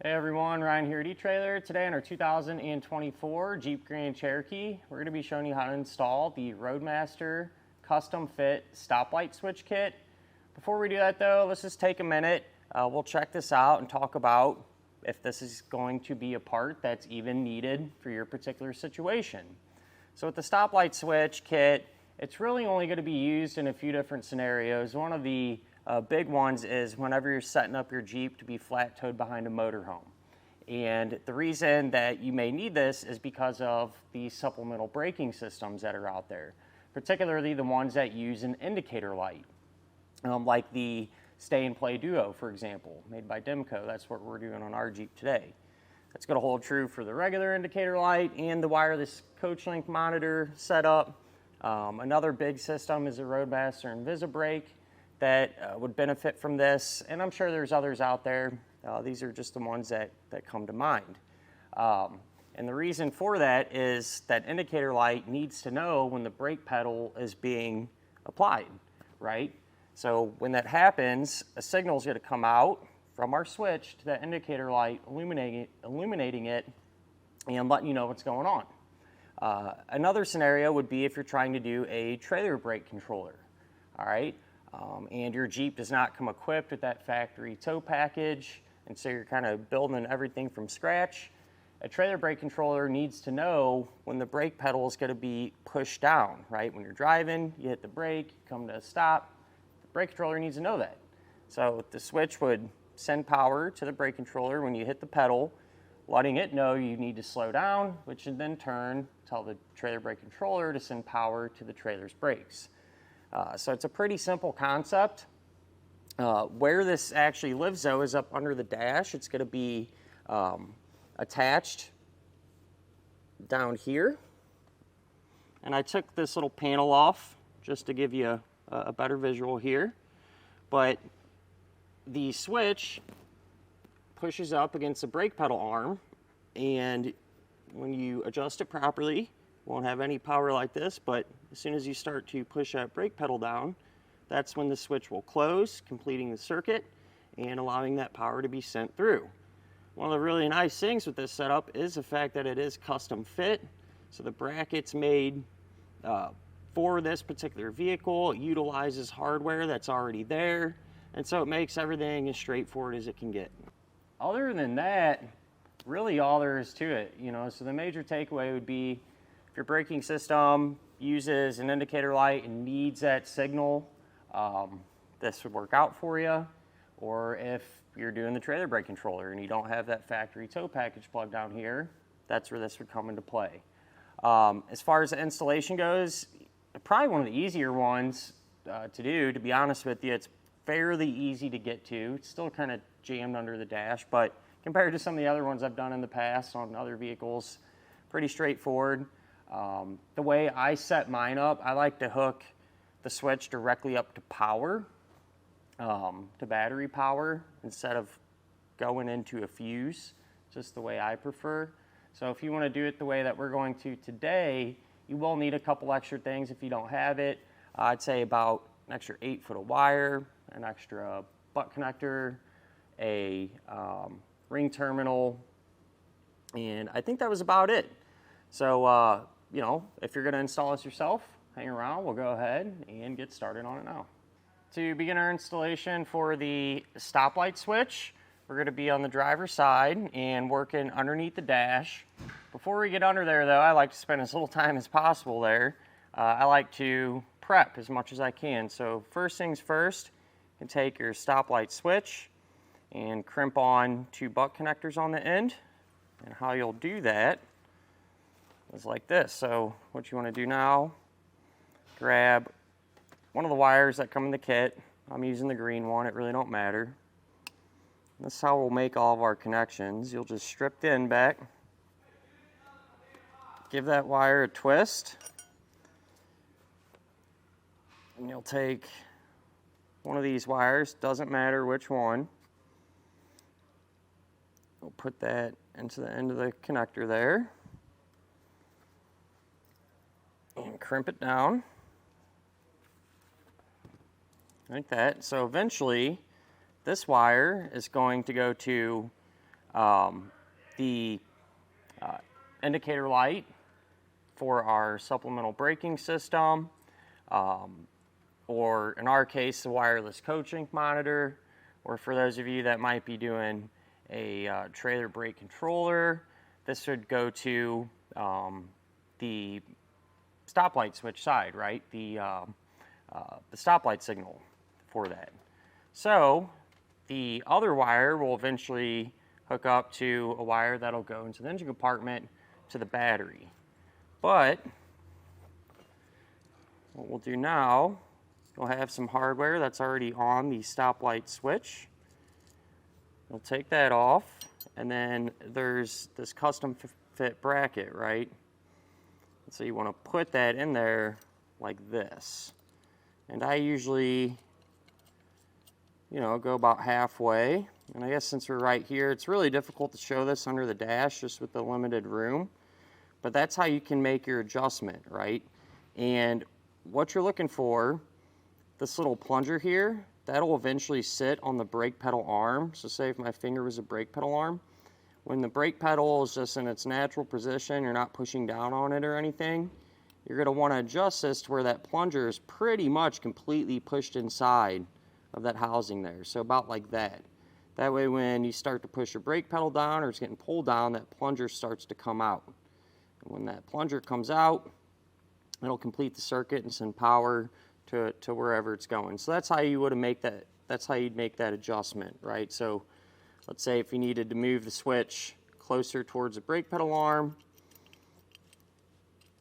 Hey everyone, Ryan here at eTrailer. Today on our 2024 Jeep Grand Cherokee, we're going to be showing you how to install the RoadMaster custom fit stoplight switch kit. Before we do that though, let's just take a minute. We'll check this out and talk about if this is going to be a part that's even needed for your particular situation. So with the stoplight switch kit, it's really only going to be used in a few different scenarios. One of the big ones is whenever you're setting up your Jeep to be flat towed behind a motorhome. And the reason that you may need this is because of the supplemental braking systems that are out there, particularly the ones that use an indicator light, like the Stay and Play Duo, for example, made by Demco. That's what we're doing on our Jeep today. That's going to hold true for the regular indicator light and the wireless coach link monitor setup. Another big system is a RoadMaster InvisiBrake that would benefit from this, and I'm sure there's others out there. These are just the ones that come to mind. And the reason for that is that indicator light needs to know when the brake pedal is being applied, right? So when that happens, a signal is going to come out from our switch to that indicator light, illuminating it and letting you know what's going on. Another scenario would be if you're trying to do a trailer brake controller, all right? And your Jeep does not come equipped with that factory tow package, and so you're kind of building everything from scratch. A trailer brake controller needs to know when the brake pedal is going to be pushed down, right? When you're driving, you hit the brake, you come to a stop, the brake controller needs to know that. So the switch would send power to the brake controller when you hit the pedal, letting it know you need to slow down, which would then tell the trailer brake controller to send power to the trailer's brakes. So it's a pretty simple concept. Where this actually lives though is up under the dash. It's going to be attached down here. And I took this little panel off just to give you a better visual here. But the switch pushes up against the brake pedal arm, and when you adjust it properly, won't have any power like this, but as soon as you start to push that brake pedal down, that's when the switch will close, completing the circuit and allowing that power to be sent through. One of the really nice things with this setup is the fact that it is custom fit. So the bracket's made for this particular vehicle. It utilizes hardware that's already there, and so it makes everything as straightforward as it can get. Other than that, really all there is to it, so the major takeaway would be if your braking system uses an indicator light and needs that signal, this would work out for you. Or if you're doing the trailer brake controller and you don't have that factory tow package plugged down here, that's where this would come into play. As far as the installation goes, probably one of the easier ones to do, to be honest with you. It's fairly easy to get to. It's still kind of jammed under the dash, but compared to some of the other ones I've done in the past on other vehicles, pretty straightforward. The way I set mine up, I like to hook the switch directly up to power, to battery power, instead of going into a fuse, just the way I prefer. So if you want to do it the way that we're going to today, you will need a couple extra things if you don't have it. I'd say about an extra 8 foot of wire, an extra butt connector, a ring terminal, and I think that was about it. So, if you're going to install this yourself, hang around. We'll go ahead and get started on it now. To begin our installation for the stoplight switch, we're going to be on the driver's side and working underneath the dash. Before we get under there, though, I like to spend as little time as possible there. I like to prep as much as I can. So first things first, you can take your stoplight switch and crimp on 2 butt connectors on the end. And how you'll do that is like this. So what you want to do now, grab one of the wires that come in the kit. I'm using the green one, it really don't matter. This is how we'll make all of our connections. You'll just strip the end back, give that wire a twist, and you'll take one of these wires, doesn't matter which one. We'll put that into the end of the connector there and crimp it down like that. So eventually this wire is going to go to The indicator light for our supplemental braking system, or in our case, the wireless coach link monitor, or for those of you that might be doing a trailer brake controller, this would go to the stoplight switch side, right? The stoplight signal for that. So the other wire will eventually hook up to a wire that'll go into the engine compartment to the battery. But what we'll do now, we'll have some hardware that's already on the stoplight switch. We'll take that off, and then there's this custom fit bracket, right? So you want to put that in there like this. And I usually, go about halfway. And I guess since we're right here, it's really difficult to show this under the dash just with the limited room. But that's how you can make your adjustment, right? And what you're looking for, this little plunger here, that'll eventually sit on the brake pedal arm. So say if my finger was a brake pedal arm, when the brake pedal is just in its natural position, you're not pushing down on it or anything, you're going to want to adjust this to where that plunger is pretty much completely pushed inside of that housing there. So about like that. That way when you start to push your brake pedal down or it's getting pulled down, that plunger starts to come out. And when that plunger comes out, it'll complete the circuit and send power to wherever it's going. So that's how you would make that. That's how you'd make that adjustment, right? So let's say if you needed to move the switch closer towards the brake pedal arm,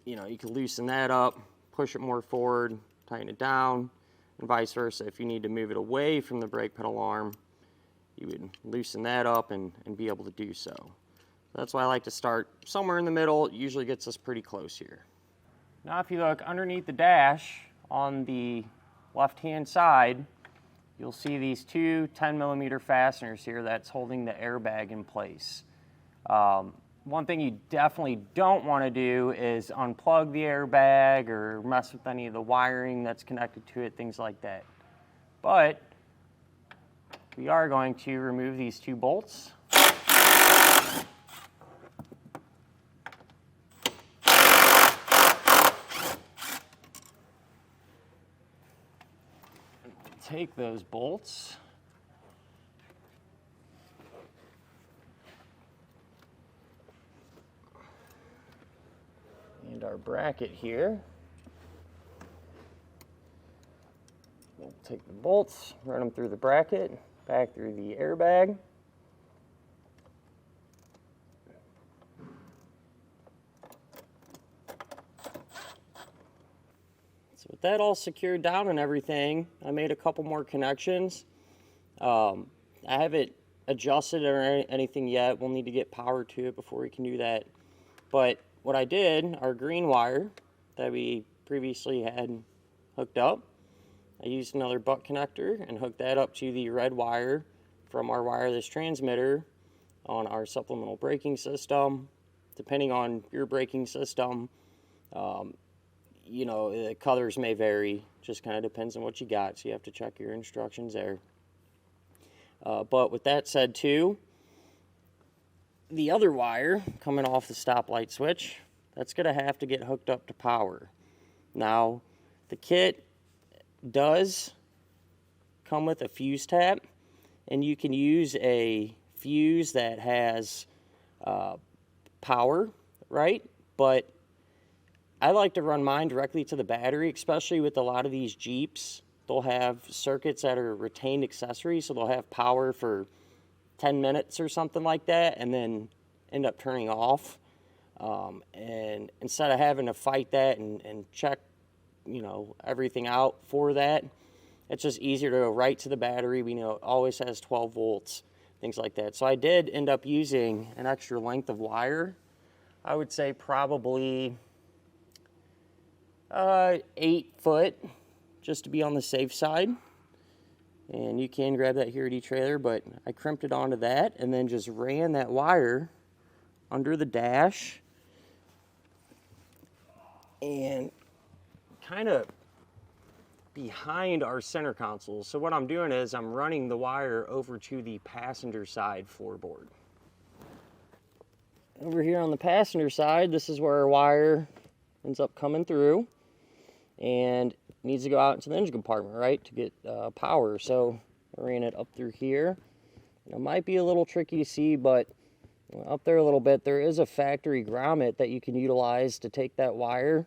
you could loosen that up, push it more forward, tighten it down, and vice versa. If you need to move it away from the brake pedal arm, you would loosen that up and be able to do so. That's why I like to start somewhere in the middle. It usually gets us pretty close here. Now if you look underneath the dash on the left-hand side, you'll see these two 10mm fasteners here that's holding the airbag in place. One thing you definitely don't want to do is unplug the airbag or mess with any of the wiring that's connected to it, things like that. But we are going to remove these two bolts. Take those bolts and our bracket here. We'll take the bolts, run them through the bracket, back through the airbag. So with that all secured down and everything, I made a couple more connections. I haven't adjusted or anything yet. We'll need to get power to it before we can do that. But what I did, our green wire that we previously had hooked up, I used another butt connector and hooked that up to the red wire from our wireless transmitter on our supplemental braking system. Depending on your braking system, the colors may vary, just kind of depends on what you got, so you have to check your instructions there. But with that said too, the other wire coming off the stoplight switch, that's going to have to get hooked up to power. Now, the kit does come with a fuse tap, and you can use a fuse that has power, right? But I like to run mine directly to the battery, especially with a lot of these Jeeps. They'll have circuits that are retained accessories, so they'll have power for 10 minutes or something like that, and then end up turning off. And instead of having to fight that and check, everything out for that, it's just easier to go right to the battery. We know it always has 12 volts, things like that. So I did end up using an extra length of wire. I would say probably 8 foot, just to be on the safe side. And you can grab that here at eTrailer, but I crimped it onto that and then just ran that wire under the dash and kind of behind our center console. So what I'm doing is I'm running the wire over to the passenger side floorboard. over here on the passenger side, this is where our wire ends up coming through, and needs to go out into the engine compartment, right, to get power. So I ran it up through here. It might be a little tricky to see, but up there a little bit, there is a factory grommet that you can utilize to take that wire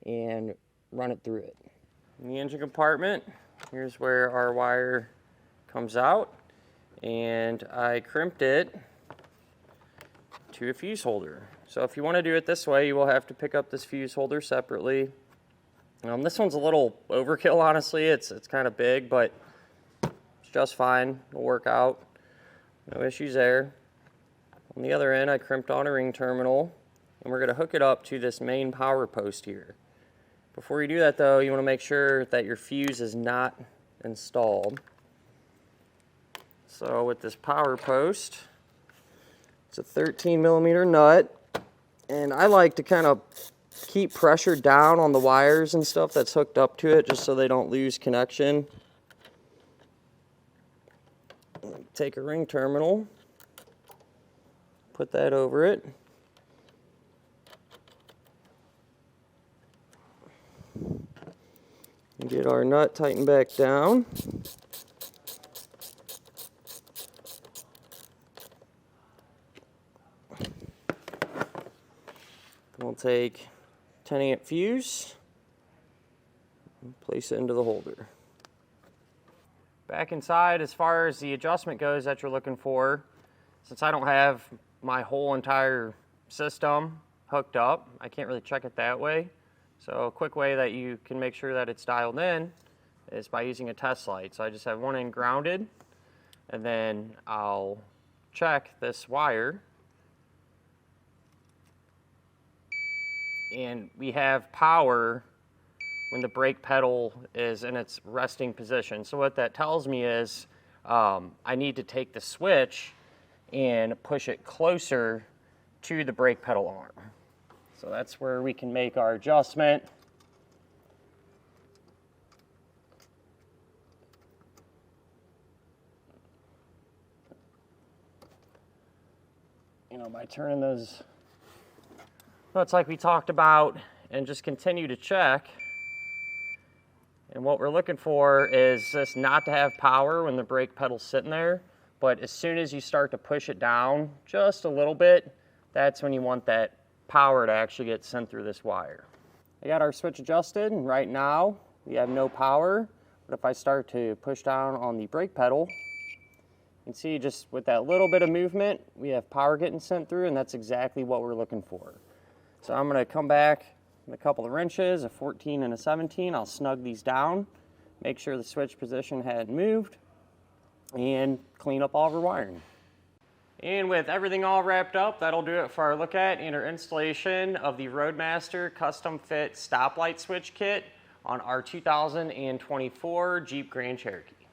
and run it through it. In the engine compartment, here's where our wire comes out, and I crimped it to a fuse holder. So if you want to do it this way, you will have to pick up this fuse holder separately. This one's a little overkill, honestly. It's kind of big, but it's just fine. It'll work out. No issues there. On the other end, I crimped on a ring terminal, and we're going to hook it up to this main power post here. Before you do that, though, you want to make sure that your fuse is not installed. So with this power post, it's a 13mm nut, and I like to kind of keep pressure down on the wires and stuff that's hooked up to it, just so they don't lose connection. Take a ring terminal, put that over it. And get our nut tightened back down. We'll take 10-amp fuse and place it into the holder. Back inside, as far as the adjustment goes that you're looking for, since I don't have my whole entire system hooked up, I can't really check it that way. So a quick way that you can make sure that it's dialed in is by using a test light. So I just have one end grounded, and then I'll check this wire. And we have power when the brake pedal is in its resting position. So what that tells me is I need to take the switch and push it closer to the brake pedal arm. So that's where we can make our adjustment. By turning those nuts like we talked about, and just continue to check. And what we're looking for is just not to have power when the brake pedal's sitting there, but as soon as you start to push it down just a little bit, that's when you want that power to actually get sent through this wire. I got our switch adjusted, and right now we have no power, but if I start to push down on the brake pedal, you can see just with that little bit of movement, we have power getting sent through, and that's exactly what we're looking for. So I'm going to come back with a couple of wrenches, a 14 and a 17. I'll snug these down, make sure the switch position hadn't moved, and clean up all of our wiring. And with everything all wrapped up, that'll do it for our look at and our installation of the RoadMaster custom fit stoplight switch kit on our 2024 Jeep Grand Cherokee.